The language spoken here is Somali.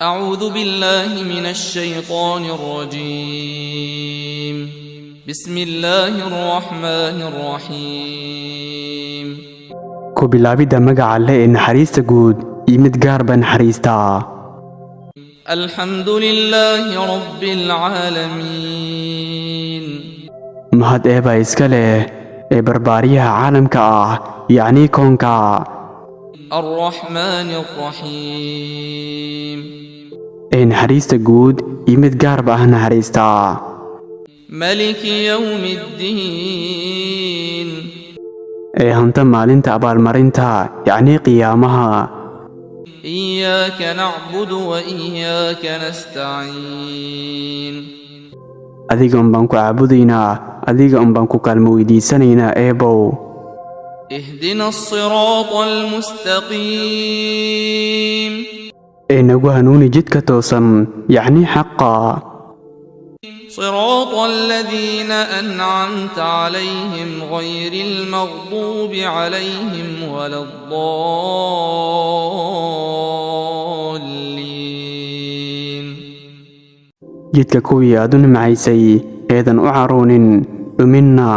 أعوذ بالله من الشيطان الرجيم. بسم الله الرحمن الرحيم. كوبيلابيدا مجا alle naxariista guud iyo mid gaar ba naxariista. الحمد لله رب العالمين. mahad eeba iska leh ee barbaariyaha caalamka ah yacni koonka. الرحمن الرحيم. ee naxariista guud iyo mid gaar ba naxariista. ملك يوم الدين. ee hanta maalinta abaalmarinta yacni qiyaamaha. إياك نعبد وإياك نستعين. adiga baan ku caabudaynaa adiga baan ku kaalmo weydiisanaynaa eebow. اهدنا الصراط المستقيم. ee nagu hanuuni jidka toosan yacni xaqa. صراط الذين أنعمت عليهم غير المغضوب عليهم ولا الضالين. jidka kuwii aad u nimcaysay eedan u caroonin dhuminna.